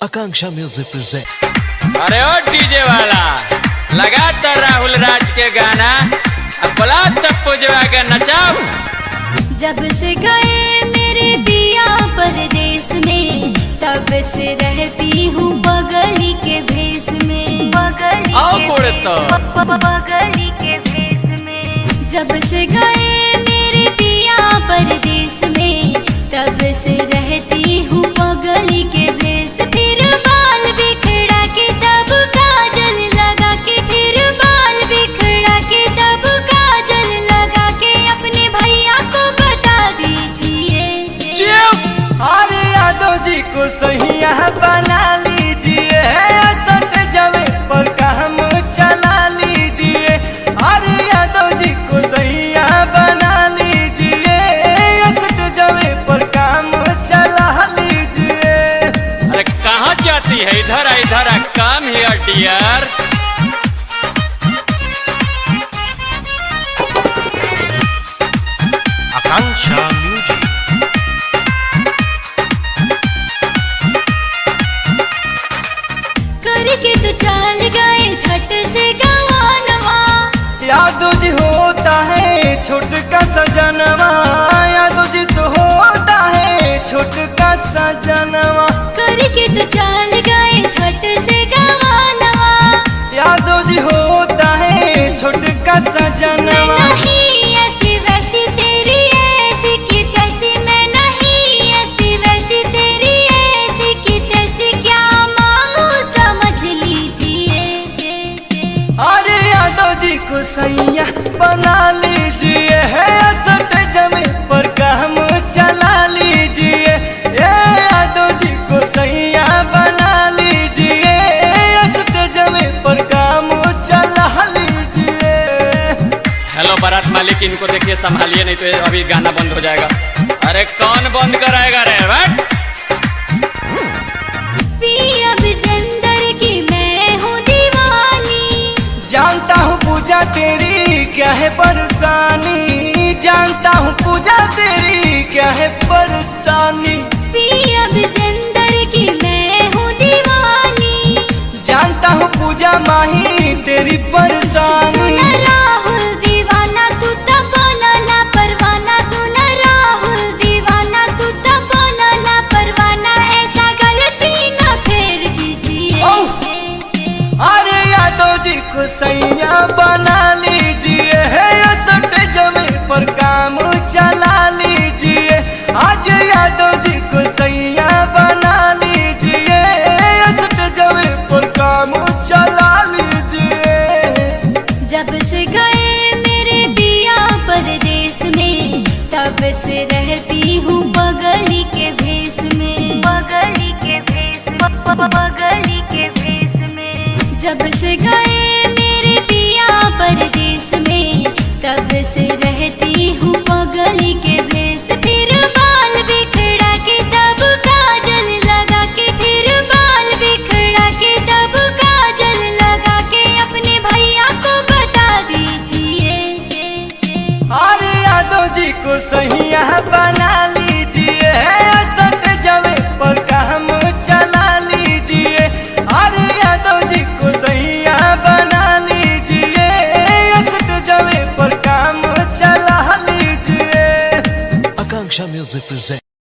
आकांक्षा music present. अरे ओ DJ वाला लगा तो राहुल राज के गाना, अब बोला तब पुजवा के नचाओ। जब से गए मेरे पिया परदेश में, तब से रहती हूँ बगली के भेष में। बगली के भेष में। जब से गए मेरे पिया परदेश में, तब से रहती हूँ बगली के भेष। फिर बाल बिखरा के तब काजल लगा के, फिर बाल बिखरा के तब काजल लगा के, अपने भैया को बता दीजिए। अरे यादव जी को सहिया बना लीजिए, सट जमे पर काम चला लीजिए। अरे यादव जी को सहिया बना लीजिए, सट जमे पर काम चला लीजिए। अरे कहाँ जाती है, इधर इधर काम हियर डियर। आकांक्षा म्यूजिक। करके तो चल गए झट से गवानवा। यादव जी होता है छोटका सजनवा, यादव जी तो होता है छोटका सजनवा। करके तो चल गए झट से गवानवा। यादव जी होता है छोटका सजनवा। मैं नहीं ऐसी वैसी तेरी ऐसी की तैसी, मैं नहीं ऐसी वैसी तेरी ऐसी की तैसी, क्या मांगू समझ लीजिए। अरे यादव जी को सैया बना लीजिए, सट जमे पर काम चला लीजिए। यादव जी को सैया बना लीजिए, सट जमे पर काम चला लीजिए। हेलो बारात मालिक, इनको देखिए संभालिए, नहीं तो अभी गाना बंद हो जाएगा। अरे कौन बंद कराएगा रे बट? पिया विजेंदर की मैं हूँ दीवानी। जानता हूँ पूजा तेरी क्या है परेशानी, जानता हूँ पूजा तेरी क्या है परेशानी। पिया विजेंदर की मैं हूँ दीवानी। जानता हूँ पूजा माही तेरी परेशानी। सुना राहुल दीवाना तू तब ना परवाना, सुना राहुल दीवाना तू तब ना परवाना, ऐसा गलती न फिर कीजिए। अरे यादव जी को सैया बना लीजिए, सट जमे पर काम चला लीजिए। आज यादव जी को सैया बना लीजिए, सट जमे पर काम चला लीजिए। जब से गए मेरे पिया परदेश में, तब से रहती हूँ बगली के भेष में। बगली के भेष में। बगली के भेष में। जब से गए मेरे पिया परदेश में, तब से रहती हूँ बगली के भेष। फिर बाल बिखरा के तब काजल लगा के, फिर बाल बिखरा के तब काजल लगा के, अपने भैया को बता दीजिए। अरे यादव जी को सहिया बना लीजिए, सट जमे पर काम चला लीजिए। अरे यादव जी को सहिया बना लीजिए, सट जमे पर काम चला लीजिए। आकांक्षा म्यूजिक प्रेजेंट।